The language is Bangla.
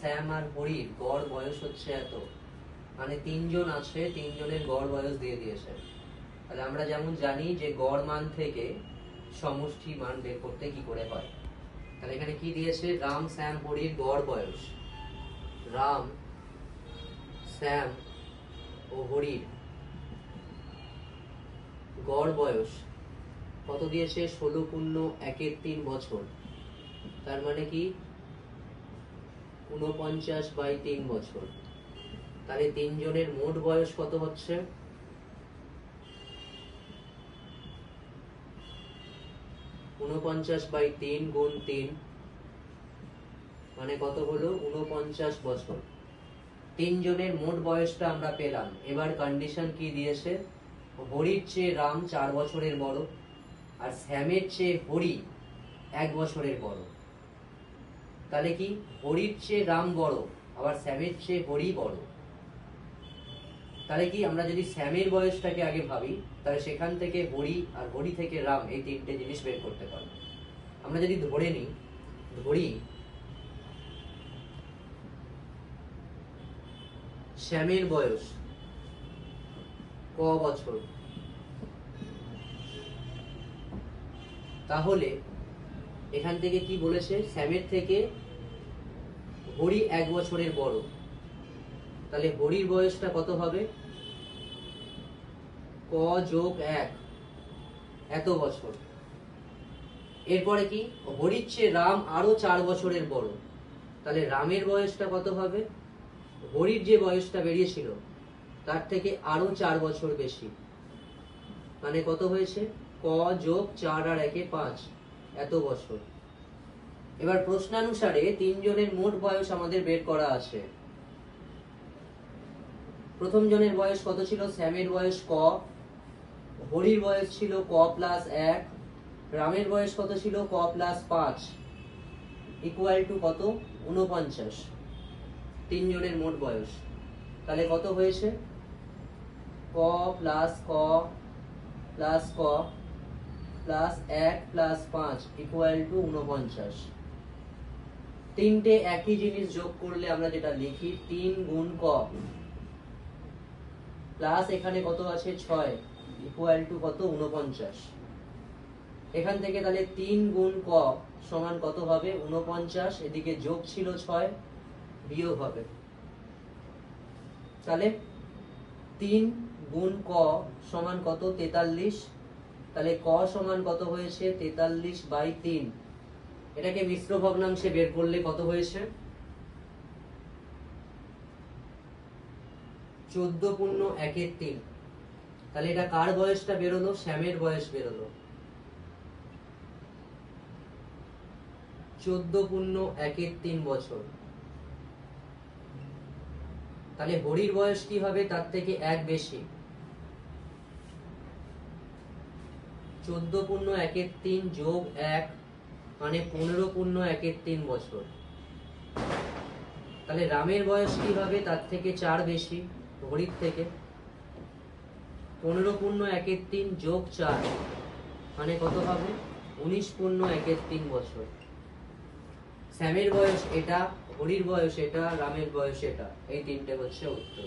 শ্যাম আর হরির গড় বয়স হচ্ছে এত, মানে তিনজন আছে, তিনজনের গড় বয়স দিয়ে দিয়েছে। তাহলে আমরা যেমন জানি যে গড় মান থেকে সমষ্টি মান বের করতে কি করে হয়। তাহলে এখানে কি দিয়েছে, রাম শ্যাম হরির গড় বয়স, রাম শ্যাম ও হরির গড় বয়স কত দিয়েছে, 16.1 বছর। তার মানে কি 49/3 বছর। তাহলে তিনজনের মোট বয়স কত হচ্ছে, 49/3 গুণ 3 মানে কত হলো, 49 বছর। তিনজনের মোট বয়সটা আমরা পেলাম। এবার কন্ডিশন কি দিয়েছে, হরির চেয়ে রাম 4 বছরের বড়, আর শ্যামের চেয়ে হরি 1 বছরের বড়। তাহলে কি হরির চেয়ে রাম বড়, আবার শ্যামের চেয়ে হরি বড়। তাহলে কি আমরা যদি শ্যামের বয়সটাকে আগে ভাবি, তাহলে সেখান থেকে হরি আর হরি থেকে রাম এই তিনটে জিনিস বের করতে পারবো। আমরা যদি ধরে নিই, ধরি শ্যামের বয়স ক বছর, তাহলে এখান থেকে কি বলেছে, শ্যামের থেকে হরি 1 বছরের বড়। তাহলে হরির বয়সটা কত হবে, ক যোগ 1 এত বছর। এরপরে কি, হরির চেয়ে রাম আরো 4 বছরের বড়। তাহলে রামের বয়সটা কত হবে, হরির যে বয়সটা বেরিয়েছিল তার থেকে আরো 4 বছর বেশি, মানে কত হয়েছে, ক যোগ 4 আর 1 5 এত বছর। এবার প্রশ্নানুসারে তিনজনের মোট বয়স আমাদের বের করা আছে। প্রথম জনের বয়স কত ছিল, শ্যামের বয়স ক, হরির বয়স ছিল ক প্লাস 1, রামের বয়স কত ছিল, ক প্লাস 5 ইকুয়াল টু কত, 49। তিনজনের মোট বয়স তাহলে কত হয়েছে, ক প্লাস ক প্লাস ক প্লাস 1 প্লাস 5 ইকুয়াল টু 49। তিনটে একই জিনিস যোগ করলে আমরা যেটা লিখি 3 গুণ ক প্লাস এখানে কত আছে 6 ইকুয়াল টু কত, 49। এখান থেকে তাহলে 3 গুণ ক সমান কত হবে, 49। এদিকে যোগ ছিল 6, বিয়োগ হবে। তাহলে 3 গুণ ক সমান কত, 43। তাহলে ক সমান কত হয়েছে, 43/3। এটাকে মিশ্র ভগ্নাংশে বের করলে কত হয়েছে, 14.1 তাহলে এটা কার বয়সটা বেরোলো, শ্যামের বয়স বেরোলো 14.1 বছর। তাহলে হরির বয়স কি হবে, তার থেকে 1 বেশি, 14.1 যোগ 1 মানে 15.1 বছর। তাহলে রামের বয়স কি হবে, তার থেকে 4 বেশি, হরির থেকে 15.1 যোগ 4 মানে কত হবে, 19.1 বছর। শ্যামের বয়স এটা, হরির বয়স এটা, রামের বয়স এটা, এই তিনটে হচ্ছে উত্তর।